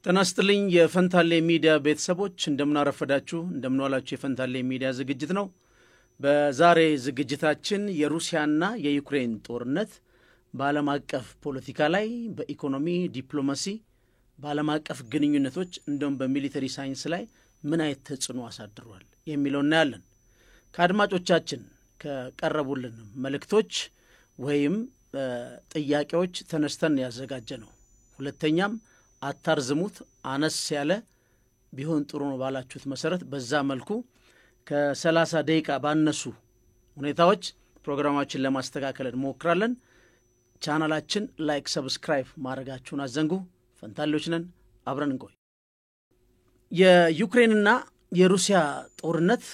ተናስተልኝ የፈንታሌ ሚዲያ ቤተሰቦች እንደምናረፈዳችሁ እንደምንዋላችሁ የፈንታሌ ሚዲያ ዝግጅት ነው። በዛሬ ዝግጅታችን የሩሲያና የዩክሬን ጦርነት በዓለም አቀፍ ፖለቲካ ላይ በኢኮኖሚ ዲፕሎማሲ በዓለም አቀፍ ግንኙነቶች እንደውም በሚሊተሪ ሳይንስ ላይ ምን አይነት ተጽዕኖ አሳድሯል የሚለውን እናያለን። ከአድማጮቻችን ከቀረቡልን መልእክቶች ወይም ጥያቄዎች ተነስተን ያዘጋጀ ነው። ሁለተኛም አታርዝሙት አነስ ያለ ቢሆን ጥሩ ነው ባላችሁት መሰረት በዛ መልኩ ከ30 ደቂቃ ባነሱ ሁኔታዎች ፕሮግራማችን ለማስተካከል እንሞክራለን። ቻናላችን ላይክ ሰብስክራይብ ማድረጋችሁን አዘንጉ። ፈንታሌዎች ነን፣ አብረን እንቆይ። የዩክሬንና የሩሲያ ጦርነት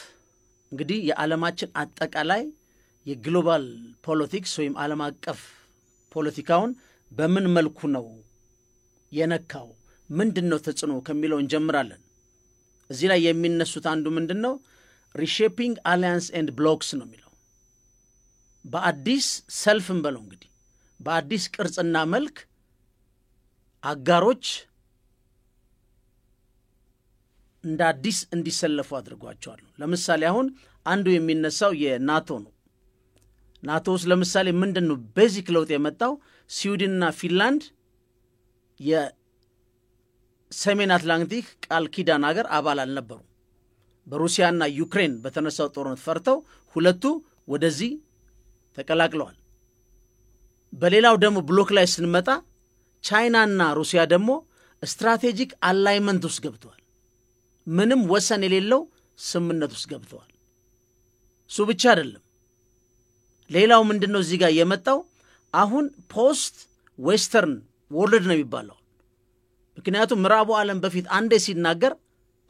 እንግዲህ የዓለማችን አጠቃላይ የግሎባል ፖለቲክስ ወይም ዓለም አቀፍ ፖለቲካውን በምን መልኩ ነው የነካው ምንድነው ተጽዕኖ ከሚለው እንጀምራለን። እዚህ ላይ የሚነሱት አንዱ ምንድነው ሪሼፒንግ አሊያንስ ኤንድ ብሎክስ ነው የሚለው። በአዲስ ሰልፍን በለው እንግዲህ በአዲስ ቅርጽና መልክ አጋሮች እንደ አዲስ እንዲሰለፉ አድርጓቸዋል። ለምሳሌ አሁን አንዱ የሚነሳው የናቶ ነው። ናቶስ ለምሳሌ ምንድነው ቤዚክ ለውጥ የመጣው? ስዊድንና ፊንላንድ የሰሜን አትላንቲክ ቃል ኪዳን ሀገር አባል አልነበሩ። በሩሲያና ዩክሬን በተነሳው ጦርነት ፈርተው ሁለቱ ወደዚህ ተቀላቅለዋል። በሌላው ደግሞ ብሎክ ላይ ስንመጣ ቻይናና ሩሲያ ደግሞ ስትራቴጂክ አላይመንት ውስጥ ገብተዋል። ምንም ወሰን የሌለው ስምምነት ውስጥ ገብተዋል። እሱ ብቻ አይደለም። ሌላው ምንድነው እዚህ ጋር የመጣው? አሁን ፖስት ዌስተርን ወርልድ ነው የሚባለው። ምክንያቱም ምዕራቡ ዓለም በፊት አንዴ ሲናገር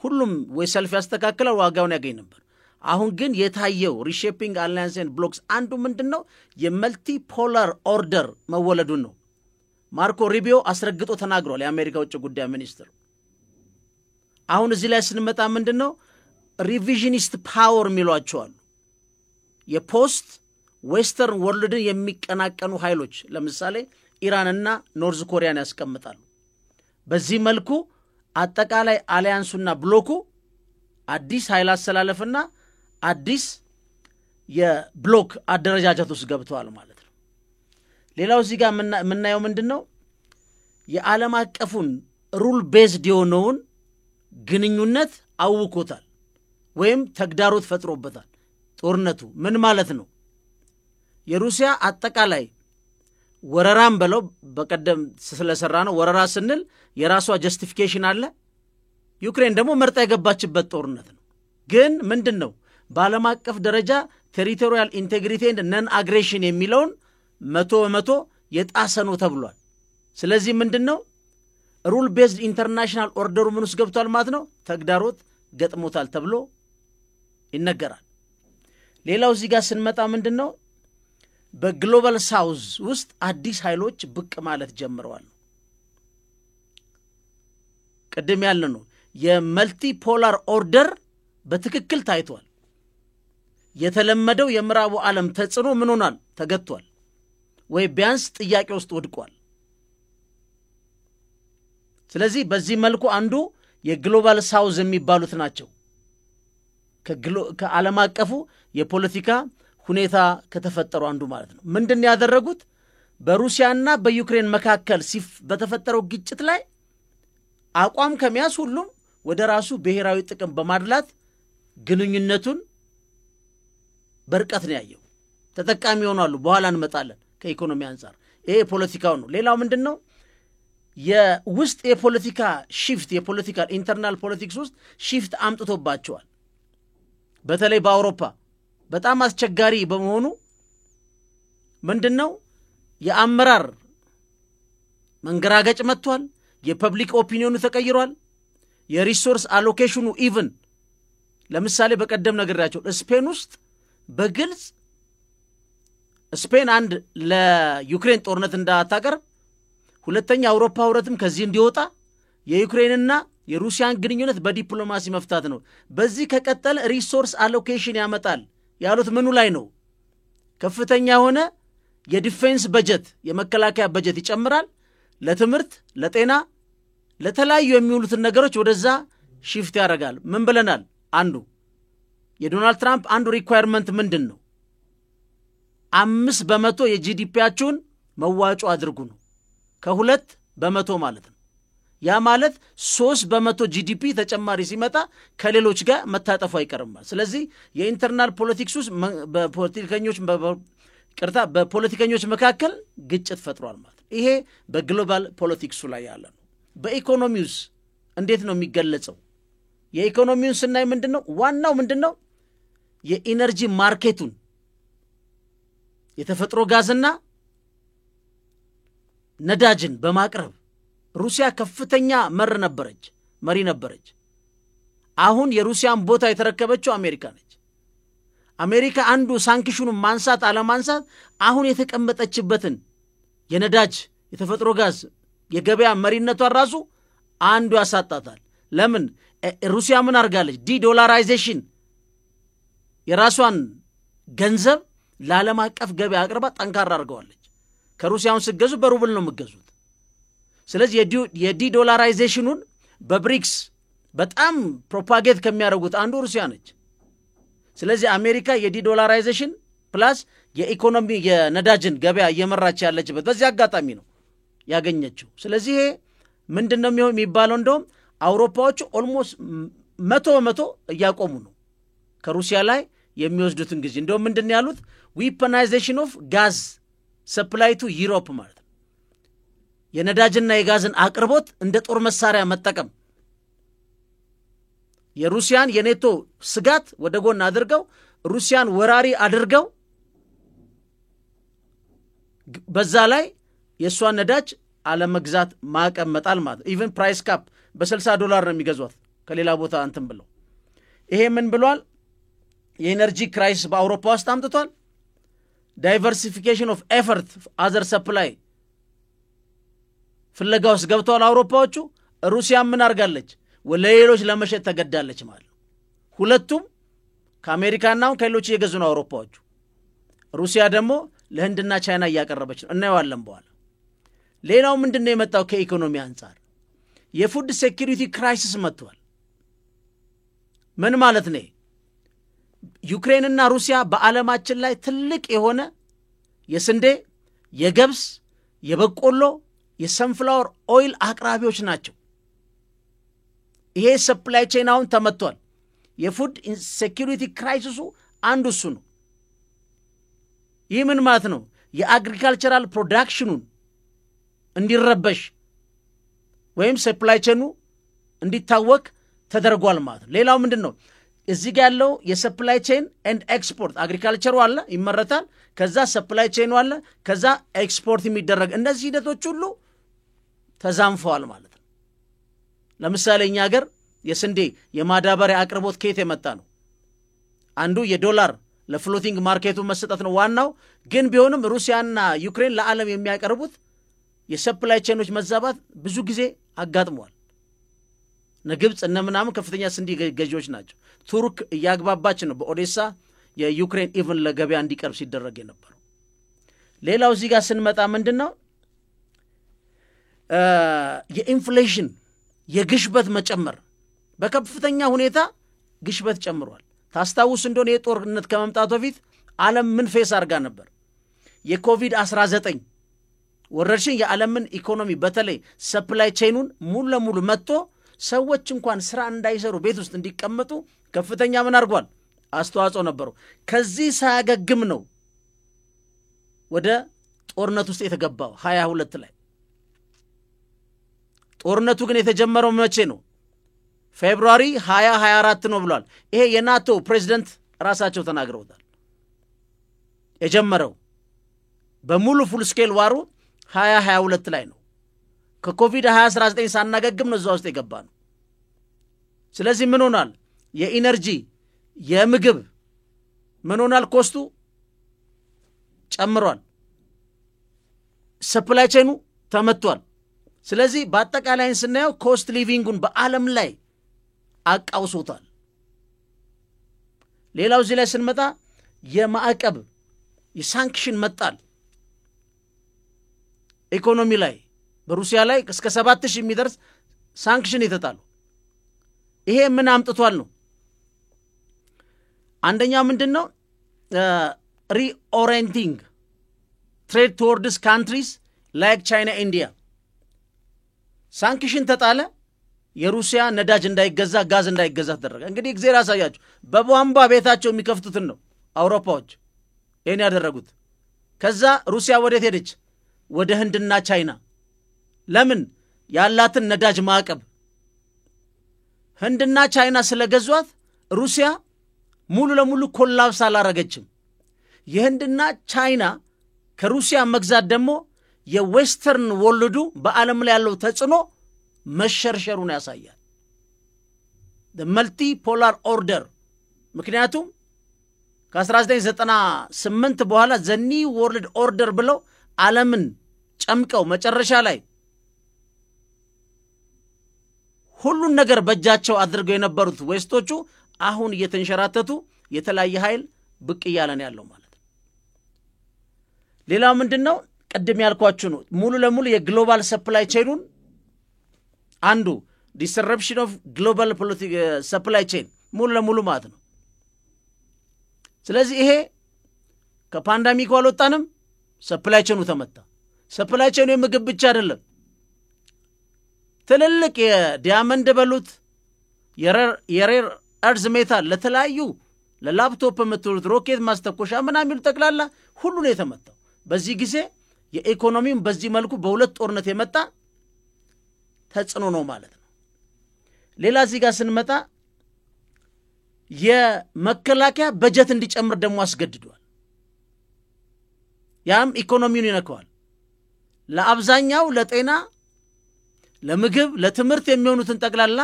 ሁሉም ወይ ሰልፍ ያስተካክላል ዋጋውን ያገኝ ነበር። አሁን ግን የታየው ሪሼፒንግ አላያንስ ኤንድ ብሎክስ አንዱ ምንድነው የመልቲ ፖላር ኦርደር መወለዱን ነው። ማርኮ ሩቢዮ አስረግጦ ተናግሯል፣ የአሜሪካ ውጭ ጉዳይ ሚኒስትር። አሁን እዚህ ላይ ስንመጣ ምንድነው ሪቪዥኒስት ፓወር የሚሏቸዋል የፖስት ዌስተርን ወርልድን የሚቀናቀኑ ኃይሎች ለምሳሌ ኢራንና ኖርዝ ኮሪያን ያስቀምጣሉ። በዚህ መልኩ አጠቃላይ አሊያንሱና ብሎኩ አዲስ ኃይል አሰላለፍና አዲስ የብሎክ አደረጃጀት ውስጥ ገብተዋል ማለት ነው። ሌላው እዚህ ጋር የምናየው ምንድነው የዓለም አቀፉን ሩል ቤዝድ የሆነውን ግንኙነት አውቆታል ወይም ተግዳሮት ፈጥሮበታል። ጦርነቱ ምን ማለት ነው? የሩሲያ አጠቃላይ ወረራም በለው በቀደም ስለሰራ ነው። ወረራ ስንል የራሷ ጀስቲፊኬሽን አለ። ዩክሬን ደግሞ መርጣ የገባችበት ጦርነት ነው። ግን ምንድነው በዓለም አቀፍ ደረጃ ቴሪቶሪያል ኢንቴግሪቲ ኤንድ ነን አግሬሽን የሚለውን 100% የጣሰ ነው ተብሏል። ስለዚህ ምንድነው ሩል ቤዝድ ኢንተርናሽናል ኦርደሩ ምን ውስጥ ገብቷል ማለት ነው? ተግዳሮት ገጥሞታል ተብሎ ይነገራል። ሌላው እዚህ ጋር ስንመጣ ምንድነው በግሎባል ሳውዝ ውስጥ አዲስ ኃይሎች ብቅ ማለት ጀምረዋል። ቀደም ያለው ነው የመልቲ ፖላር ኦርደር በትክክል ታይቷል። የተለመደው የምዕራቡ ዓለም ተጽዕኖ ምን ሆኗል? ተገቷል ወይ ቢያንስ ጥያቄ ውስጥ ወድቋል። ስለዚህ በዚህ መልኩ አንዱ የግሎባል ሳውዝ የሚባሉት ናቸው ከዓለም አቀፉ የፖለቲካ ሁኔታ ከተፈጠሩ አንዱ ማለት ነው። ምንድነው ያደረጉት? በሩሲያና በዩክሬን መካከል በተፈጠረው ግጭት ላይ አቋም ከመያዝ ሁሉም ወደ ራሱ ብሔራዊ ጥቅም በማድላት ግንኙነቱን በርቀት ነው ያየው። ተጠቃሚ ሆነዋል። በኋላ እንመጣለን ከኢኮኖሚ አንፃር። ይሄ ፖለቲካው ነው። ሌላው ምንድነው የውስጥ የፖለቲካ ሺፍት የፖለቲካል ኢንተርናል ፖለቲክስ ውስጥ ሺፍት አምጥቶባቸዋል። በተለይ በአውሮፓ በጣም አስቸጋሪ በመሆኑ ምንድነው የአመራር መንገራገጭ መጥቷል። የፐብሊክ ኦፒኒዮኑ ተቀይሯል። የሪሶርስ አሎኬሽኑ ኢቭን ለምሳሌ በቀደም ነገራቸው ስፔን ውስጥ በግልጽ ስፔን አንድ ለዩክሬን ጦርነት እንዳታቀርብ፣ ሁለተኛ አውሮፓ ህብረትም ከዚህ እንዲወጣ የዩክሬንና የሩሲያን ግንኙነት በዲፕሎማሲ መፍታት ነው። በዚህ ከቀጠለ ሪሶርስ አሎኬሽን ያመጣል ያሉት ምኑ ላይ ነው? ከፍተኛ ሆነ የዲፌንስ በጀት የመከላከያ በጀት ይጨምራል። ለትምህርት፣ ለጤና፣ ለተለያዩ የሚውሉትን ነገሮች ወደዛ ሺፍት ያደርጋል። ምን ብለናል? አንዱ የዶናልድ ትራምፕ አንዱ ሪኳየርመንት ምንድነው? 5% የጂዲፒያችሁን መዋጮ አድርጉ ነው። ከ2% ማለት ነው። ያ ማለት 3% ጂዲፒ ተጨማሪ ሲመጣ ከሌሎች ጋር መታጠፉ አይቀርም። ስለዚህ የኢንተርናል ፖለቲክስ ውስጥ በፖለቲከኞች መካከል ግጭት ፈጥሯል ማለት። ይሄ በግሎባል ፖለቲክሱ ላይ ያለ ነው። በኢኮኖሚውስ እንዴት ነው የሚገለጸው? የኢኮኖሚውን ስናይ ምንድነው ዋናው? ምንድነው የኢነርጂ ማርኬቱን የተፈጥሮ ጋዝና ነዳጅን በማቅረብ ሩሲያ ከፍተኛ መሪ ነበረች። አሁን የሩሲያን ቦታ የተረከበችው አሜሪካ ነች። አሜሪካ አንዱ ሳንክሽኑን ማንሳት አለማንሳት አሁን የተቀመጠችበትን የነዳጅ የተፈጥሮ ጋዝ የገበያ መሪነቷን ራሱ አንዱ ያሳጣታል። ለምን? ሩሲያ ምን አርጋለች? ዲዶላራይዜሽን የራሷን ገንዘብ ለዓለም አቀፍ ገበያ አቅርባ ጠንካራ አርገዋለች። ከሩሲያውን ሲገዙ በሩብል ነው የሚገዙት። ስለዚህ የዲዶላራይዜሽኑን በብሪክስ በጣም ፕሮፓጌት ከሚያደርጉት አንዱ ሩሲያ ነች። ስለዚህ አሜሪካ የዲዶላራይዜሽን ፕላስ የኢኮኖሚ የነዳጅን ገበያ እየመራች ያለችበት በዚህ አጋጣሚ ነው ያገኘችው። ስለዚህ ይሄ ምንድነው የሚባለው? እንደውም አውሮፓዎቹ ኦልሞስት 100% እያቆሙ ነው ከሩሲያ ላይ የሚወስዱትን ጊዜ። እንደውም ምንድነው ያሉት? ዊፐናይዜሽን ኦፍ ጋዝ ሰፕላይ ቱ ዩሮፕ ማለት ነው። የነዳጅና የጋዝን አቅርቦት እንደ ጦር መሳሪያ መጠቀም፣ የሩሲያን የኔቶ ስጋት ወደ ጎን አድርገው ሩሲያን ወራሪ አድርገው በዛ ላይ የሷን ነዳጅ አለመግዛት ማቀመጣል ማለት። ኢቭን ፕራይስ ካፕ በ$60 ነው የሚገዟት ከሌላ ቦታ እንትን ብለው። ይሄ ምን ብሏል? የኤነርጂ ክራይሲስ በአውሮፓ ውስጥ አምጥቷል። ዳይቨርሲፊኬሽን ኦፍ ኤፈርት አዘር ሰፕላይ ፍለጋ ውስጥ ገብተዋል አውሮፓዎቹ። ሩሲያ ምን አርጋለች? ለሌሎች ለመሸጥ ተገዳለች ማለት ነው። ሁለቱም ከአሜሪካና ከሌሎች እየገዙ ነው አውሮፓዎቹ። ሩሲያ ደግሞ ለህንድና ቻይና እያቀረበች ነው። እናየዋለን በኋላ። ሌላው ምንድነው የመጣው? ከኢኮኖሚ አንፃር የፉድ ሴኩሪቲ ክራይሲስ መጥቷል። ምን ማለት ነው? ዩክሬንና ሩሲያ በዓለማችን ላይ ትልቅ የሆነ የስንዴ፣ የገብስ፣ የበቆሎ፣ የሰንፍላወር ኦይል አቅራቢዎች ናቸው። ይሄ ሰፕላይ ቼን አሁን ተመቷል። የፉድ ሴኩሪቲ ክራይሲሱ አንዱ እሱ ነው። ይህ ምን ማለት ነው? የአግሪካልቸራል ፕሮዳክሽኑን እንዲረበሽ ወይም ሰፕላይ ቼኑ እንዲታወክ ተደርጓል ማለት ነው። ሌላው ምንድነው? እዚህ ጋር ያለው የሰፕላይ ቼን ኤንድ ኤክስፖርት አግሪካልቸሩ አለ፣ ይመረታል። ከዛ ሰፕላይ ቼኑ አለ፣ ከዛ ኤክስፖርት የሚደረግ እነዚህ ሂደቶች ሁሉ ተዛንፈዋል ማለት ነው። ለምሳሌ እኛ ሀገር የስንዴ የማዳበሪያ አቅርቦት ከየት የመጣ ነው? አንዱ የዶላር ለፍሎቲንግ ማርኬቱ መሰጠት ነው ዋናው። ግን ቢሆንም ሩሲያና ዩክሬን ለዓለም የሚያቀርቡት የሰፕላይ ቼኖች መዛባት ብዙ ጊዜ አጋጥመዋል። ግብጽ እነ ምናምን ከፍተኛ ስንዴ ገዢዎች ናቸው። ቱርክ እያግባባች ነው በኦዴሳ የዩክሬን ኢቭን ለገበያ እንዲቀርብ ሲደረግ የነበረው። ሌላው እዚህ ጋር ስንመጣ ምንድነው? የኢንፍሌሽን የግሽበት መጨመር በከፍተኛ ሁኔታ ግሽበት ጨምሯል። ታስታውስ እንደሆነ የጦርነት ከመምጣቱ በፊት ዓለም ምን ፌስ አርጋ ነበር? የኮቪድ-19 ወረርሽኝ የዓለምን ኢኮኖሚ በተለይ ሰፕላይ ቼኑን ሙሉ ለሙሉ መጥቶ ሰዎች እንኳን ስራ እንዳይሰሩ ቤት ውስጥ እንዲቀመጡ ከፍተኛ ምን አርጓል? አስተዋጽኦ ነበረው። ከዚህ ሳያገግም ነው ወደ ጦርነት ውስጥ የተገባው 22 ላይ። ጦርነቱ ግን የተጀመረው መቼ ነው? ፌብሩዋሪ 2024 ነው ብሏል። ይሄ የናቶ ፕሬዝዳንት ራሳቸው ተናግረውታል። የጀመረው በሙሉ ፉል ስኬል ዋሩ 2022 ላይ ነው። ከኮቪድ-19 ሳናገግም ነው እዛ ውስጥ የገባ ነው። ስለዚህ ምን ሆናል? የኢነርጂ የምግብ ምን ሆናል? ኮስቱ ጨምሯል። ሰፕላይ ቼኑ ተመቷል። ስለዚህ በአጠቃላይ ስናየው ኮስት ሊቪንጉን በዓለም ላይ አቃውሶታል። ሌላው እዚህ ላይ ስንመጣ የማዕቀብ የሳንክሽን መጣል ኢኮኖሚ ላይ በሩሲያ ላይ እስከ 7000 የሚደርስ ሳንክሽን የተጣለው። ይሄ ምን አምጥቷል ነው? አንደኛው ምንድነው? ሪኦሪየንቲንግ ትሬድ ቱወርድስ ካንትሪስ ላይክ ቻይና ኢንዲያ። ሳንክሽን ተጣለ። የሩሲያ ነዳጅ እንዳይገዛ ጋዝ እንዳይገዛ ተደረገ። እንግዲህ እግዚአብሔር ያሳያችሁ። በቧንቧ ቤታቸው የሚከፍቱትን ነው አውሮፓዎች ይሄን ያደረጉት። ከዛ ሩሲያ ወዴት ሄደች? ወደ ህንድና ቻይና። ለምን? ያላትን ነዳጅ ማዕቀብ። ህንድና ቻይና ስለገዟት ሩሲያ ሙሉ ለሙሉ ኮላፕስ አላረገችም። የህንድና ቻይና ከሩሲያ መግዛት ደግሞ የዌስተርን ወርልዱ በዓለም ላይ ያለው ተጽዕኖ መሸርሸሩን ያሳያል። መልቲ ፖላር ኦርደር። ምክንያቱም ከ1998 በኋላ ዘኒ ወርልድ ኦርደር ብለው ዓለምን ጨምቀው መጨረሻ ላይ ሁሉን ነገር በእጃቸው አድርገው የነበሩት ዌስቶቹ አሁን እየተንሸራተቱ የተለያየ ኃይል ብቅ እያለን ያለው ማለት ነው። ሌላው ምንድነው? ቅድም ያልኳችሁ ነው። ሙሉ ለሙሉ የግሎባል ሰፕላይ ቼኑን አንዱ ዲስረፕሽን ኦፍ ግሎባል ሰፕላይ ቼን ሙሉ ለሙሉ ማለት ነው። ስለዚህ ይሄ ከፓንዳሚኩ አልወጣንም፣ ሰፕላይ ቼኑ ተመታ። ሰፕላይ ቼኑ የምግብ ብቻ አይደለም። ትልልቅ የዲያመንድ በሉት የሬር እርዝ ሜታል ለተለያዩ ለላፕቶፕ የምትሉት ሮኬት ማስተኮሻ ምናምን የሚሉ ጠቅላላ ሁሉ ነው የተመታው። በዚህ ጊዜ የኢኮኖሚውን በዚህ መልኩ በሁለት ጦርነት የመጣ ተጽዕኖ ነው ማለት ነው። ሌላ እዚህ ጋር ስንመጣ የመከላከያ በጀት እንዲጨምር ደግሞ አስገድዷል። ያም ኢኮኖሚውን ይነካዋል። ለአብዛኛው ለጤና፣ ለምግብ፣ ለትምህርት የሚሆኑትን ጠቅላላ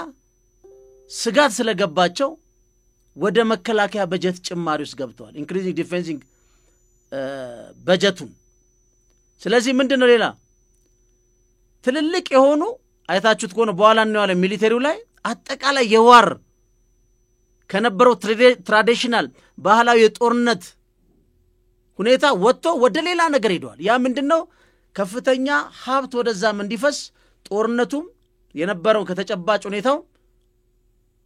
ስጋት ስለገባቸው ወደ መከላከያ በጀት ጭማሪ ውስጥ ገብተዋል። ኢንክሪዚንግ ዲፌንሲንግ በጀቱን። ስለዚህ ምንድነው ሌላ ትልልቅ የሆኑ አይታችሁት ከሆነ በኋላ ነው ያለ ሚሊተሪው ላይ አጠቃላይ የዋር ከነበረው ትራዲሽናል ባህላዊ የጦርነት ሁኔታ ወጥቶ ወደ ሌላ ነገር ሄዷል። ያ ምንድነው? ከፍተኛ ሀብት ወደዛም እንዲፈስ ጦርነቱም የነበረው ከተጨባጭ ሁኔታው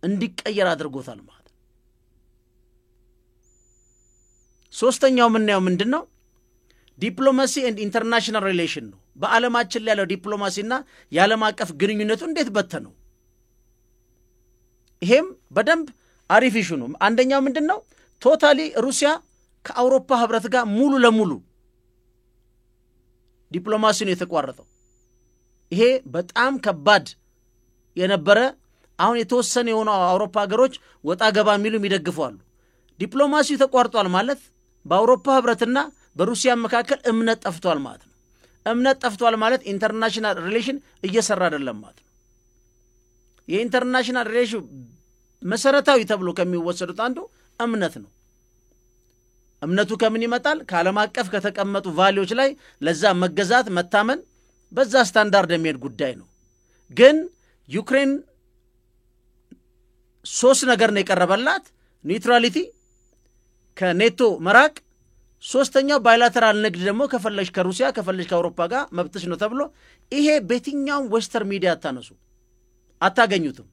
እንዲቀየር አድርጎታል ማለት ነው። ሶስተኛው ምንያው ምንድነው? ዲፕሎማሲ ኤንድ ኢንተርናሽናል ሪሌሽን ነው። በዓለማችን ላይ ያለው ዲፕሎማሲና የዓለም አቀፍ ግንኙነቱ እንዴት በተነው? ይሄም በደንብ አሪፍ ኢሹ ነው። አንደኛው ምንድነው? ቶታሊ ሩሲያ ከአውሮፓ ህብረት ጋር ሙሉ ለሙሉ ዲፕሎማሲውን የተቋረጠው። ይሄ በጣም ከባድ የነበረ አሁን የተወሰነ የሆኑ አውሮፓ ሀገሮች ወጣ ገባ የሚሉ የሚደግፋሉ። ዲፕሎማሲው ተቋርጧል ማለት በአውሮፓ ህብረትና በሩሲያ መካከል እምነት ጠፍቷል ማለት ነው። እምነት ጠፍቷል ማለት ኢንተርናሽናል ሪሌሽን እየሰራ አይደለም ማለት ነው። የኢንተርናሽናል ሪሌሽን መሰረታዊ ተብሎ ከሚወሰዱት አንዱ እምነት ነው። እምነቱ ከምን ይመጣል? ከዓለም አቀፍ ከተቀመጡ ቫልዩዎች ላይ ለዛ መገዛት መታመን፣ በዛ ስታንዳርድ የሚሄድ ጉዳይ ነው። ግን ዩክሬን ሶስት ነገር ነው የቀረበላት። ኒውትራሊቲ፣ ከኔቶ መራቅ፣ ሶስተኛው ባይላተራል ንግድ ደግሞ ከፈለሽ ከሩሲያ ከፈለሽ ከአውሮፓ ጋር መብትሽ ነው ተብሎ ይሄ በየትኛውም ዌስተርን ሚዲያ አታገኙትም።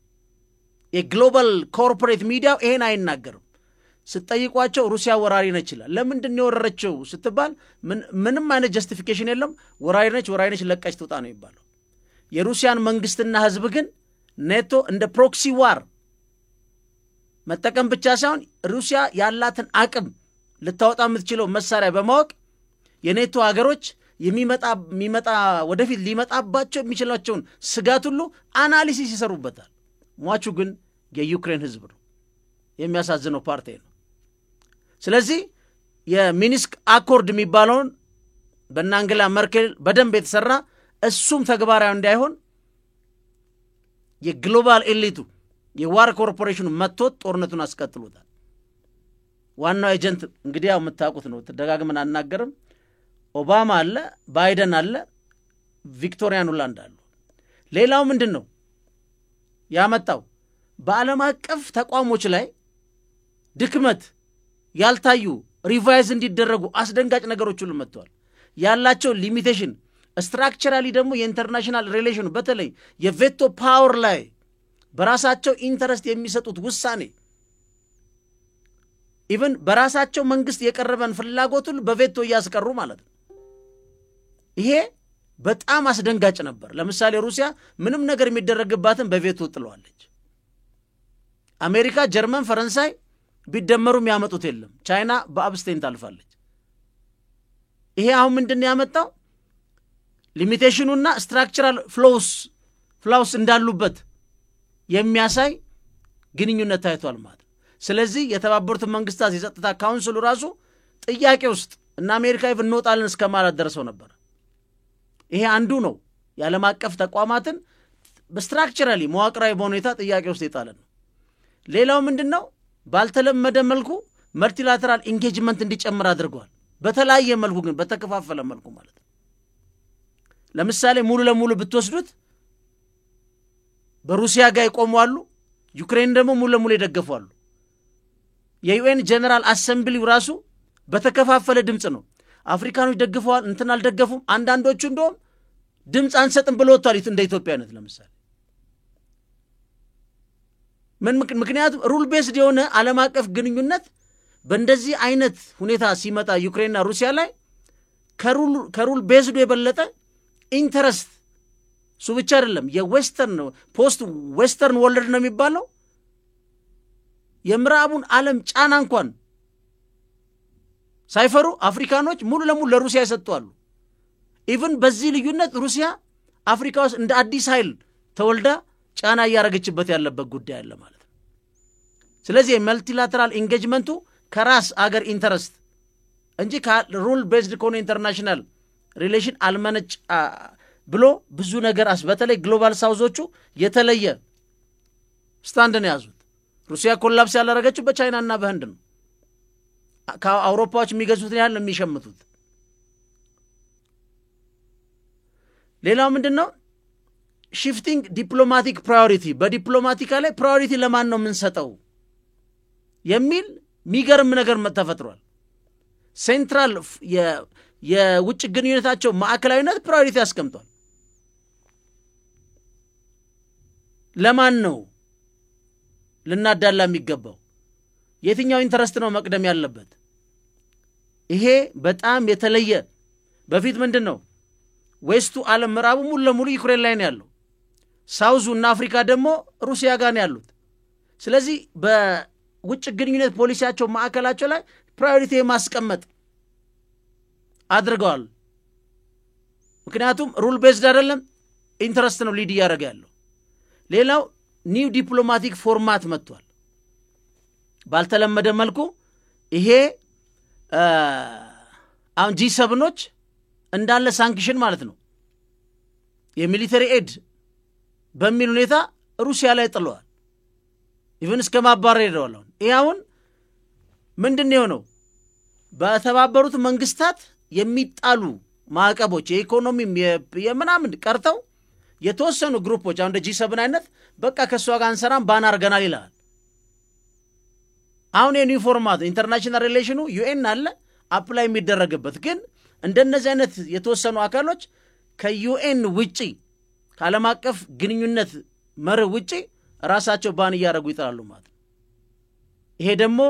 የግሎባል ኮርፖሬት ሚዲያ ይሄን አይናገርም። ስትጠይቋቸው ሩሲያ ወራሪ ነች ይላል። ለምንድን ነው የወረረችው ስትባል ምንም አይነት ጀስቲፊኬሽን የለም። ወራሪ ነች ለቀች ትውጣ ነው ይባላል። የሩሲያን መንግስትና ህዝብ ግን ኔቶ እንደ ፕሮክሲ ዋር መጠቀም ብቻ ሳይሆን ሩሲያ ያላትን አቅም ልታወጣ የምትችለው መሳሪያ በማወቅ የኔቶ ሀገሮች የሚመጣ ወደፊት ሊመጣባቸው የሚችላቸውን ስጋት ሁሉ አናሊሲስ ይሰሩበታል። ሟቹ ግን የዩክሬን ህዝብ ነው። የሚያሳዝነው ፓርቲ ነው። ስለዚህ የሚኒስክ አኮርድ የሚባለውን በአንጌላ መርኬል በደንብ የተሰራ እሱም ተግባራዊ እንዳይሆን የግሎባል ኤሊቱ የዋር ኮርፖሬሽኑ መጥቶት ጦርነቱን አስቀጥሎታል። ዋናው ኤጀንት እንግዲህ ያው የምታውቁት ነው፣ ተደጋግመን አናገርም። ኦባማ አለ፣ ባይደን አለ፣ ቪክቶሪያ ኑላንድ አሉ። ሌላው ምንድነው ያመጣው? በዓለም አቀፍ ተቋሞች ላይ ድክመት ያልታዩ ሪቫይዝ እንዲደረጉ አስደንጋጭ ነገሮች ሁሉ መጥተዋል። ያላቸው ሊሚቴሽን ስትራክቸራሊ ደግሞ የኢንተርናሽናል ሪሌሽኑ በተለይ የቬቶ ፓወር ላይ በራሳቸው ኢንተረስት የሚሰጡት ውሳኔ ኢቭን በራሳቸው መንግስት የቀረበን ፍላጎቱን በቬቶ ያስቀሩ ማለት ነው። ይሄ በጣም አስደንጋጭ ነበር። ለምሳሌ ሩሲያ ምንም ነገር የሚደረግባትን በቬቶ ጥለዋለች። አሜሪካ፣ ጀርመን፣ ፈረንሳይ ቢደመሩ የሚያመጡት የለም። ቻይና በአብስቴን ታልፋለች። ይሄ አሁን ምንድነው ያመጣው? ሊሚቴሽኑና ስትራክቸራል ፍላውስ እንዳሉበት የሚያሳይ ግንኙነት ታይቷል ማለት። ስለዚህ የተባበሩት መንግስታት የጸጥታ ካውንስሉ ራሱ ጥያቄ ውስጥ እና አሜሪካ ይወጣልን እስከማለት ደርሰው ነበር። ይሄ አንዱ ነው የዓለም አቀፍ ተቋማትን በስትራክቸራሊ መዋቅራዊ በሁኔታ ጥያቄ ውስጥ ይጣለ ነው። ሌላው ምንድነው? ባልተለመደ መልኩ መልቲላተራል ኢንጌጅመንት እንዲጨምር አድርጓል። በተለያየ መልኩ ግን በተከፋፈለ መልኩ ማለት ነው። ለምሳሌ ሙሉ ለሙሉ ብትወስዱት በሩሲያ ጋር ይቆማሉ፣ ዩክሬን ደግሞ ሙሉ ለሙሉ ይደግፋሉ። የዩኤን ጀነራል አሰምብሊው ራሱ በተከፋፈለ ድምጽ ነው። አፍሪካኖች ደግፈዋል፣ እንትን አልደገፉም። አንዳንዶቹ እንደውም ድምጽ አንሰጥም ብለው ወጥቷል። እንደ ኢትዮጵያነት ለምሳሌ ምክንያቱም ሩል ቤስድ የሆነ ዓለም አቀፍ ግንኙነት በእንደዚህ አይነት ሁኔታ ሲመጣ ዩክሬንና ሩሲያ ላይ ከሩል ቤስዱ የበለጠ ኢንተረስት እሱ ብቻ አይደለም። የዌስተርን ፖስት ዌስተርን ወርልድ ነው የሚባለው የምዕራቡን ዓለም ጫና እንኳን ሳይፈሩ አፍሪካኖች ሙሉ ለሙሉ ለሩሲያ ይሰጣሉ። ኢቭን በዚህ ልዩነት ሩሲያ አፍሪካ ውስጥ እንደ አዲስ ኃይል ተወልዳ ጫና ያረጋችበት ያለበት ጉዳይ አለ ማለት ነው። ስለዚህ መልቲላተራል ኢንጌጅመንቱ ከራስ አገር ኢንተረስት እንጂ ከሩል ቤዝድ ኮን ኢንተርናሽናል ሪሌሽን አልመነጭ ብሎ ብዙ ነገር በተለይ ግሎባል ሳውዞቹ የተለየ ስታንድ ነው ያዙት። ሩሲያ ኮላፕስ ያላረጋችው በቻይናና በህንድ ነው። ከአውሮፓዎች የሚገዙት ያህል የሚሸምቱት። ሌላው ምንድነው? ሺፍቲንግ ዲፕሎማቲክ ፕራዮሪቲ። በዲፕሎማቲካ ላይ ፕራዮሪቲ ለማን ነው የምንሰጠው የሚል ሚገርም ነገር ተፈጥሯል። ሴንትራል የውጭ ግንኙነታቸው ማዕከላዊነት ፕራዮሪቲ ያስቀምጧል። ለማን ነው ልናዳላ የሚገባው? የትኛው ኢንተረስት ነው መቅደም ያለበት? ይሄ በጣም የተለየ። በፊት ምንድነው ዌስቱ ዓለም ምዕራቡ ሙሉ ለሙሉ ዩክሬን ላይ ነው ያለው፣ ሳውዙ እና አፍሪካ ደግሞ ሩሲያ ጋር ነው ያሉት። ስለዚህ በውጭ ግንኙነት ፖሊሲያቸው ማዕከላቸው ላይ ፕራዮሪቲ ማስቀመጥ አድርገዋል። ምክንያቱም ሩል ቤዝድ አይደለም፣ ኢንተረስት ነው ሊድ ያደርጋ ያለው። ሌላው ኒው ዲፕሎማቲክ ፎርማት መጥቷል ባልተለመደ መልኩ። ይሄ አሁን G7ኖች እንዳለ ሳንክሽን ማለት ነው የሚሊተሪ ኤድ በሚል ሁኔታ ሩሲያ ላይ ጥለዋል። ኢቭን እስከ ማባረር ሄደዋል። ይሄ አሁን ምንድነው ነው? በተባበሩት መንግስታት የሚጣሉ ማዕቀቦች የኢኮኖሚም የምናምን ቀርተው የተወሰኑ ግሩፖች አሁን G7 አይነት በቃ ከሷ ጋር አንሰራም ባን አርገናል ይላል። አሁን የኒው ፎርማት ኢንተርናሽናል ሪሌሽኑ ዩኤን አለ አፕላይ የሚደረግበት፣ ግን እንደነዚህ አይነት የተወሰኑ አካሎች ከዩኤን ውጪ ከዓለም አቀፍ ግንኙነት መርህ ውጪ ራሳቸው ባን ያረጉ ይጣላሉ ማለት። ይሄ ደግሞ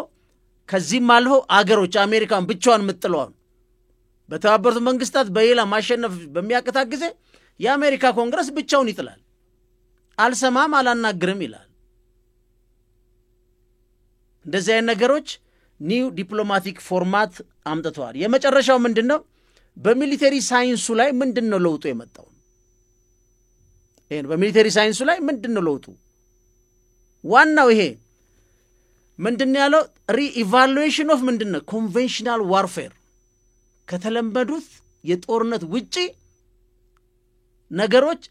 ከዚህም አልፎ አገሮች አሜሪካን ብቻዋን ምጥለዋል በተባበሩት መንግስታት በሌላ ማሸነፍ በሚያቀታ ጊዜ የአሜሪካ ኮንግረስ ብቻውን ይጥላል። አልሰማም አላናግርም ይላል። እንደዚህ አይነት ነገሮች ኒው ዲፕሎማቲክ ፎርማት አምጥተዋል። የመጨረሻው ምንድነው? በሚሊተሪ ሳይንሱ ላይ ምንድነው ለውጡ የመጣው? በሚሊተሪ ሳይንሱ ላይ ምንድነው ለውጡ? ዋናው ይሄ ምንድነው ያለው? ሪኢቫሉዌሽን ኦፍ ምንድነው ኮንቬንሽናል ዋርፌር፣ ከተለመዱት የጦርነት ውጪ ነገሮች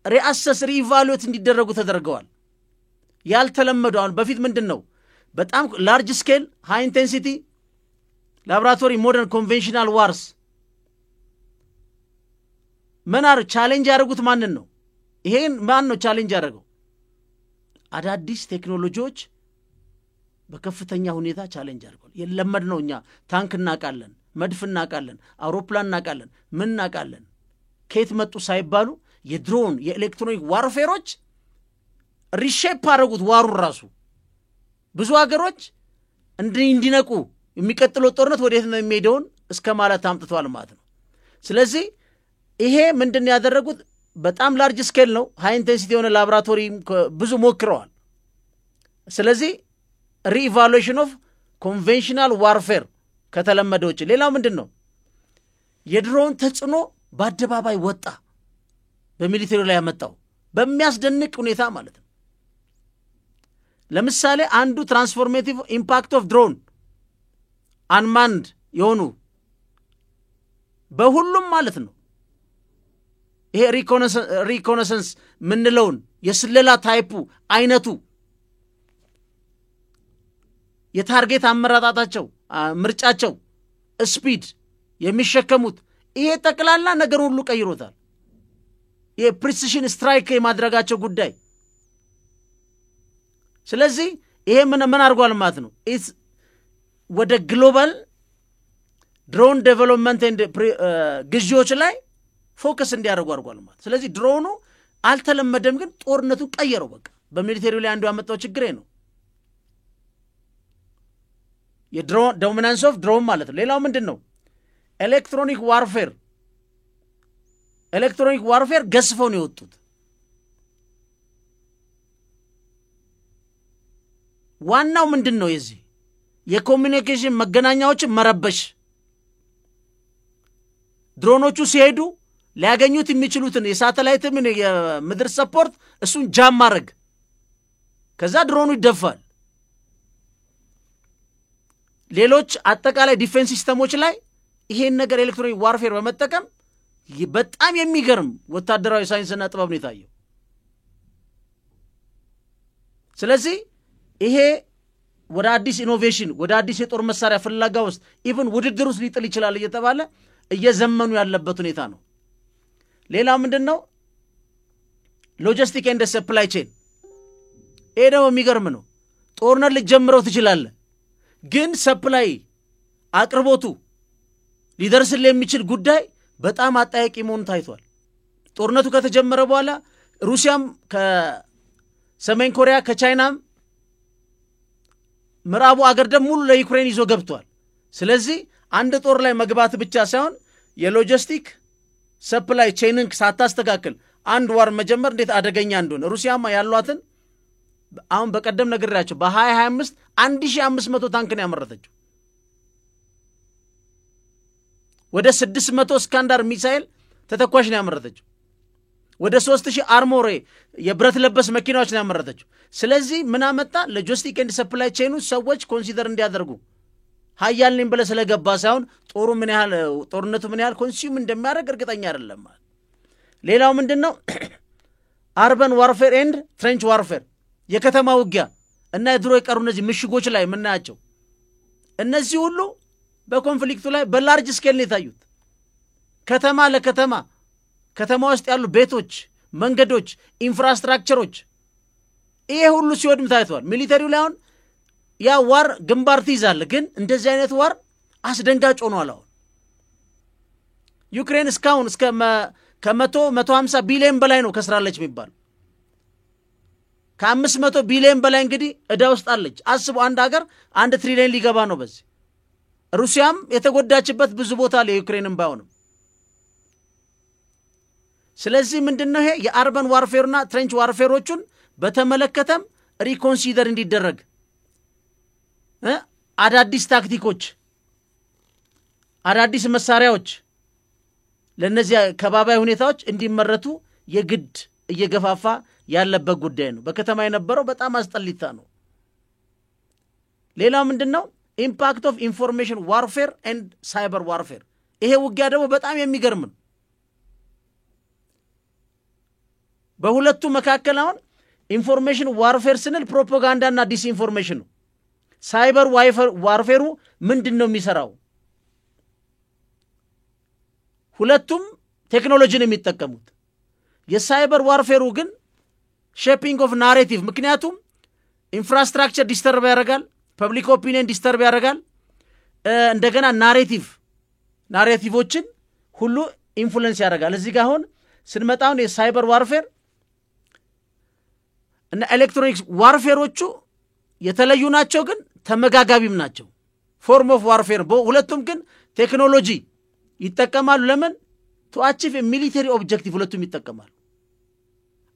ሪአሰስ ሪኢቫሉዌት እንዲደረጉ ተደርገዋል። ያልተለመዱ አሁን በፊት ምንድነው በጣም ላርጅ ስኬል ሃይ ኢንቴንሲቲ ላቦራቶሪ ሞደርን ኮንቬንሽናል ዋርስ መናር ቻሌንጅ ያደረጉት ማንን ነው? ይሄን ማን ነው ቻሌንጅ ያደረገው? አዳዲስ ቴክኖሎጂዎች በከፍተኛ ሁኔታ ቻሌንጅ አድርገዋል። የለመድ ነው። እኛ ታንክ እናቃለን፣ መድፍ እናቃለን፣ አውሮፕላን እናቃለን፣ ምን እናቃለን። ከየት መጡ ሳይባሉ የድሮን የኤሌክትሮኒክ ዋርፌሮች ሪሼፕ አደረጉት ዋሩን ራሱ። ብዙ ሀገሮች እንዲነቁ የሚቀጥለው ጦርነት ወዴት ነው የሚሄደውን እስከ ማለት አምጥተዋል ማለት ነው። ስለዚህ ይሄ ምንድን ያደረጉት በጣም ላርጅ ስኬል ነው። ሃይ ኢንቴንሲቲ የሆነ ላቦራቶሪ ብዙ ሞክረዋል። ስለዚህ ሪኢቫሉዌሽን ኦፍ ኮንቬንሽናል ዋርፌር ከተለመደ ውጭ ሌላው ምንድን ነው? የድሮን ተጽዕኖ በአደባባይ ወጣ። በሚሊቴሪ ላይ ያመጣው በሚያስደንቅ ሁኔታ ማለት ነው። ለምሳሌ አንዱ ትራንስፎርሜቲቭ ኢምፓክት ኦፍ ድሮን አንማንድ የሆኑ በሁሉም ማለት ነው ይሄ ሪኮነሰንስ ምንለውን የስለላ ታይፑ አይነቱ የታርጌት አመራጣታቸው ምርጫቸው ስፒድ የሚሸከሙት ይሄ ጠቅላላ ነገር ሁሉ ቀይሮታል። የፕሪሲሽን ስትራይክ የማድረጋቸው ጉዳይ። ስለዚህ ይሄ ምን አድርጓል ማለት ነው? ወደ ግሎባል ድሮን ዴቨሎፕመንት ኤንድ ግዢዎች ላይ ፎከስ እንዲያደርጉ አድርጓል ማለት። ስለዚህ ድሮኑ አልተለመደም፣ ግን ጦርነቱን ቀየረው። በቃ በሚሊቴሪው ላይ አንዱ ያመጣው ችግር ነው የድሮን ዶሚናንስ ኦፍ ድሮን ማለት ነው። ሌላው ምንድን ነው? ኤሌክትሮኒክ ዋርፌር ገስፈው ነው የወጡት። ዋናው ምንድን ነው? የዚህ የኮሚኒኬሽን መገናኛዎችን መረበሽ፣ ድሮኖቹ ሲሄዱ ሊያገኙት የሚችሉትን የሳተላይትም የምድር ሰፖርት እሱን ጃም ማድረግ፣ ከዛ ድሮኑ ይደፋል። ሌሎች አጠቃላይ ዲፌንስ ሲስተሞች ላይ ይሄን ነገር ኤሌክትሮኒክ ዋርፌር በመጠቀም በጣም የሚገርም ወታደራዊ ሳይንስና ጥበብ ነው የታየው። ስለዚህ ይሄ ወደ አዲስ ኢኖቬሽን ወደ አዲስ የጦር መሳሪያ ፍላጋ ውስጥ ኢቭን ውድድር ውስጥ ሊጥል ይችላል እየተባለ እየዘመኑ ያለበት ሁኔታ ነው። ሌላው ምንድነው? ሎጂስቲክ ኤንድ ሰፕላይ ቼን። ይሄ ደግሞ የሚገርም ነው። ጦርነት ልትጀምረው ትችላለህ፣ ግን ሰፕላይ አቅርቦቱ ሊደርስልህ የሚችል ጉዳይ በጣም አጠያቂ መሆኑ ታይቷል። ጦርነቱ ከተጀመረ በኋላ ሩሲያም ከሰሜን ኮሪያ ከቻይናም ምዕራቡ አገር ደግሞ ሙሉ ለዩክሬን ይዞ ገብቷል። ስለዚህ አንድ ጦር ላይ መግባት ብቻ ሳይሆን የሎጂስቲክ ሰፕላይ ቼንን ሳታስተካክል አንድ ዋር መጀመር እንዴት አደገኛ እንደሆነ ሩሲያማ ያሏትን አሁን በቀደም ነግሬያቸው በ2025 1500 ታንክ ነው ያመረተችው። ወደ 600 ስካንዳር ሚሳኤል ተተኳሽ ነው ያመረተችው። ወደ 3000 አርሞሬ የብረት ለበስ መኪናዎች ነው ያመረተችው። ስለዚህ ምን አመጣ? ሎጂስቲክ ኤንድ ሰፕላይ ቼኑ ሰዎች ኮንሲደር እንዲያደርጉ ሀያል ነኝ ብለህ ስለገባ ሳይሆን ጦርነቱ ምን ያህል ኮንሱም እንደሚያደርግ እርግጠኛ አይደለም ማለት። ሌላው ምንድነው? አርበን ዋርፌር ኤንድ ትሬንች ዋርፌር፣ የከተማ ውጊያ እና የድሮ የቀሩ እነዚህ ምሽጎች ላይ የምናያቸው እነዚህ ሁሉ በኮንፍሊክቱ ላይ በላርጅ ስኬል ነው የታዩት። ከተማ ለከተማ ከተማ ውስጥ ያሉ ቤቶች፣ መንገዶች፣ ኢንፍራስትራክቸሮች ይሄ ሁሉ ሲወድም ታይቷል። ሚሊተሪው ላይ አሁን ያ ዋር ግንባር ትይዛለህ፣ ግን እንደዚህ አይነት ዋር አስደንጋጭ ሆኗል። አሁን ዩክሬን እስካሁን እስከ 150 ቢሊዮን በላይ ነው ከስራለች የሚባል ከ500 ቢሊዮን በላይ እንግዲህ ዕዳ ውስጥ አለች። አስቡ፣ አንድ ሀገር 1 ትሪሊዮን ሊገባ ነው በዚህ። ሩሲያም የተጎዳችበት ብዙ ቦታ ላይ ዩክሬንም ባይሆንም። ስለዚህ ምንድነው ይሄ የአርበን ዋርፌርና ትሬንች ዋርፌሮቹን በተመለከተም ሪኮንሲደር እንዲደረግ አዳዲስ ታክቲኮች፣ አዳዲስ መሳሪያዎች ለነዚህ ከባባይ ሁኔታዎች እንዲመረቱ የግድ እየገፋፋ ያለበት ጉዳይ ነው። በከተማ የነበረው በጣም አስጠሊታ ነው። ሌላው ምንድነው? ኢምፓክት ኦፍ ኢንፎርሜሽን ዋርፌር ኤንድ ሳይበር ዋርፌር። ይሄ ውጊያ ደግሞ በጣም የሚገርም ነው። በሁለቱ መካከል አሁን ኢንፎርሜሽን ዋርፌር ስንል ፕሮፓጋንዳና ዲስኢንፎርሜሽን ነው። ሳይበር ዋርፌሩ ምንድነው የሚሰራው? ሁለቱም ቴክኖሎጂን የሚጠቀሙት። የሳይበር ዋርፌሩ ግን ሼፒንግ ኦፍ ናሬቲቭ፣ ምክንያቱም ኢንፍራስትራክቸር ዲስተርብ ያደርጋል፣ ፐብሊክ ኦፒኒየን ዲስተርብ ያደርጋል። እንደገና ናሬቲቮችን ሁሉ ኢንፍሉዌንስ ያደርጋል። እዚህ ጋር አሁን ስንመጣው የሳይበር ዋርፌር እና ኤሌክትሮኒክስ ዋርፌሮቹ የተለዩ ናቸው፣ ግን ተመጋጋቢም ናቸው። ፎርም ኦፍ ዋርፌር ሁለቱም ግን ቴክኖሎጂ ይጠቀማሉ። ለምን ቱ አቺቭ ሚሊተሪ ኦብጀክቲቭ ሁለቱም ይጠቀማሉ።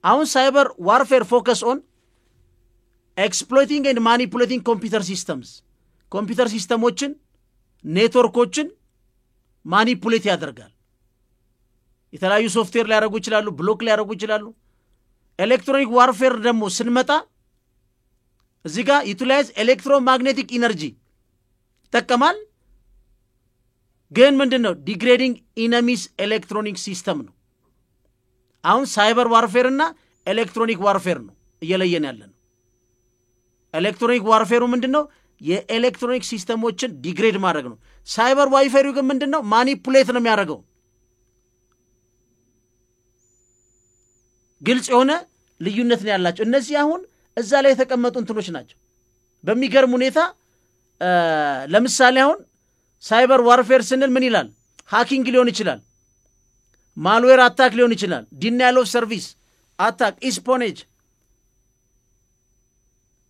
አሁን ሳይበር ዋርፌር ፎከስ ኦን ኤክስፕሎይቲንግ ኤንድ ማኒፑሌቲንግ ኮምፒውተር ሲስተምስ፣ ኮምፒውተር ሲስተሞችን ኔትወርኮችን ማኒፑሌት ያደርጋል። የተለያዩ ሶፍትዌር ሊያደርጉ ይችላሉ፣ ብሎክ ሊያደርጉ ይችላሉ። ኤሌክትሮኒክ ዋርፌር ደግሞ ስንመጣ እዚህ ጋር ዩቲላይዝ ኤሌክትሮማግኔቲክ ኢነርጂ ይጠቀማል። ግን ምንድነው ዲግሬዲንግ ኢነሚስ ኤሌክትሮኒክ ሲስተም ነው። አሁን ሳይበር ዋርፌር እና ኤሌክትሮኒክ ዋርፌር ነው እየለየን ያለን። ኤሌክትሮኒክ ዋርፌሩ ምንድነው የኤሌክትሮኒክ ሲስተሞችን ዲግሬድ ማድረግ ነው። ሳይበር ዋርፌሩ ግን ምንድነው ማኒፑሌት ነው የሚያደርገው። ግልጽ የሆነ ልዩነት ነው ያላቸው። እነዚህ አሁን እዛ ላይ የተቀመጡ እንትኖች ናቸው። በሚገርም ሁኔታ ለምሳሌ አሁን ሳይበር ዋርፌር ስንል ምን ይላል? ሃኪንግ ሊሆን ይችላል፣ ማልዌር አታክ ሊሆን ይችላል፣ ዲናይል ኦፍ ሰርቪስ አታክ፣ ኢስፖኔጅ፣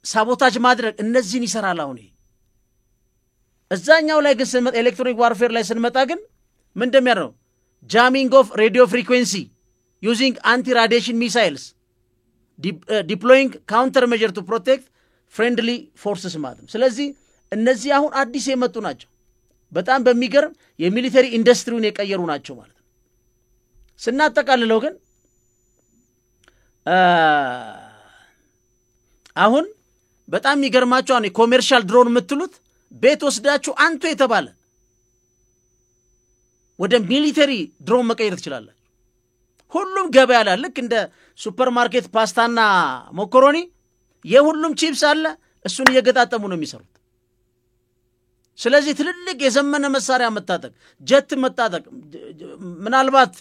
ሳቦታጅ ማድረግ፣ እነዚህን ይሰራል። አሁን እዛኛው ላይ ግን ስንመጣ ኤሌክትሮኒክ ዋርፌር ላይ ስንመጣ ግን ምን እንደሚያደርገው ጃሚንግ ኦፍ ሬዲዮ ፍሪኩዌንሲ ዩዚንግ አንቲ ራዲዬሽን ሚሳይልስ ዲፕሎይንግ ካውንተር ሜጀር ቱ ፕሮቴክት ፍሬንድሊ ፎርስስ ማለት ነው። ስለዚህ እነዚህ አሁን አዲስ የመጡ ናቸው። በጣም በሚገርም የሚሊተሪ ኢንዱስትሪውን የቀየሩ ናቸው ማለት ነው። ስናጠቃልለው ግን አሁን በጣም የሚገርማቸው አሁን ኮሜርሻል ድሮን የምትሉት ቤት ወስዳችሁ አንቱ የተባለ ወደ ሚሊተሪ ድሮን መቀየር ትችላላችሁ። ሁሉም ገበያ ላይ ልክ እንደ ሱፐርማርኬት ፓስታና ሞኮሮኒ የሁሉም ቺፕስ አለ፣ እሱን እየገጣጠሙ ነው የሚሰሩት። ስለዚህ ትልልቅ የዘመነ መሳሪያ መታጠቅ፣ ጀት መታጠቅ፣ ምናልባት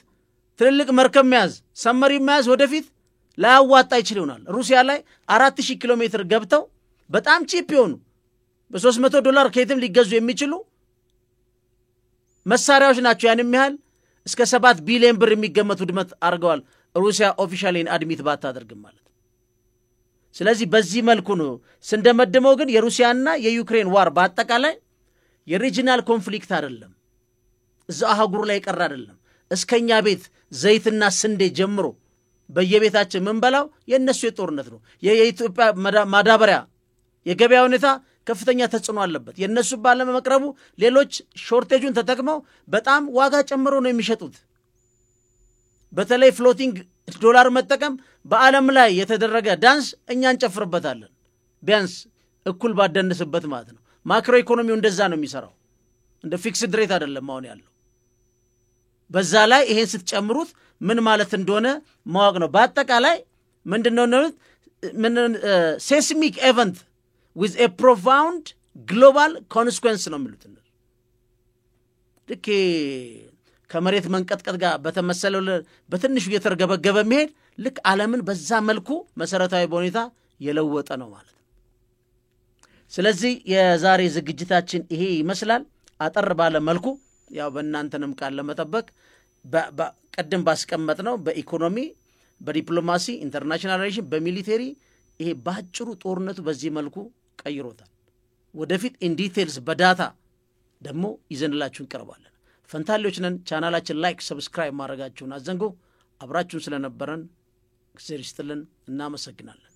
ትልልቅ መርከብ መያዝ፣ ሰመሪ መያዝ ወደፊት ላያዋጣ ይችል ይሆናል። ሩሲያ ላይ 4000 ኪሎ ሜትር ገብተው በጣም ቺፕ የሆኑ $300 ከየትም ሊገዙ የሚችሉ መሳሪያዎች ናቸው። ያንም ያህል እስከ 7 ቢሊዮን ብር የሚገመቱ ድመት አድርገዋል ሩሲያ ኦፊሻሊን አድሚት ባታደርግም ማለት። ስለዚህ በዚህ መልኩ ነው ስንደመድመው። ግን የሩሲያና የዩክሬን ዋር በአጠቃላይ የሪጂናል ኮንፍሊክት አይደለም፣ እዛ አህጉሩ ላይ ቀር አይደለም። እስከኛ ቤት ዘይትና ስንዴ ጀምሮ በየቤታችን ምንበላው የነሱ የጦርነት ነው። የኢትዮጵያ ማዳበሪያ የገበያ ሁኔታ ከፍተኛ ተጽዕኖ አለበት። የነሱ ባለመቅረቡ ሌሎች ሾርቴጁን ተጠቅመው በጣም ዋጋ ጨምሮ ነው የሚሸጡት። በተለይ ፍሎቲንግ ዶላር መጠቀም በዓለም ላይ የተደረገ ዳንስ እኛ እንጨፍርበታለን፣ ቢያንስ እኩል ባደንስበት ማለት ነው። ማክሮ ኢኮኖሚው እንደዛ ነው የሚሰራው፣ እንደ ፊክስድ ሬት አይደለም አሁን ያለው። በዛ ላይ ይሄን ስትጨምሩት ምን ማለት እንደሆነ ማወቅ ነው። በአጠቃላይ ምንድነው ነው ሴስሚክ ኤቨንት with a profound global consequence ነው የሚሉት። ልክ ከመሬት መንቀጥቀጥ ጋር በተመሰለው በትንሹ እየተርገበገበ መሄድ ልክ ዓለምን በዛ መልኩ መሰረታዊ በሁኔታ የለወጠ ነው ማለት ነው። ስለዚህ የዛሬ ዝግጅታችን ይሄ ይመስላል። አጠር ባለ መልኩ ያው በእናንተንም ቃል ለመጠበቅ በቀደም ባስቀመጥ ነው በኢኮኖሚ፣ በዲፕሎማሲ፣ ኢንተርናሽናል ሪሌሽን፣ በሚሊተሪ ይሄ ባጭሩ ጦርነቱ በዚህ መልኩ ቀይሮታል። ወደፊት ኢን ዲቴልስ በዳታ ደግሞ ይዘንላችሁ እንቀርባለን። ፈንታሌዎች ነን። ቻናላችን ላይክ፣ ሰብስክራይብ ማድረጋችሁን አዘንጉ። አብራችሁን ስለነበረን እግዚአብሔር ይስጥልን። እናመሰግናለን።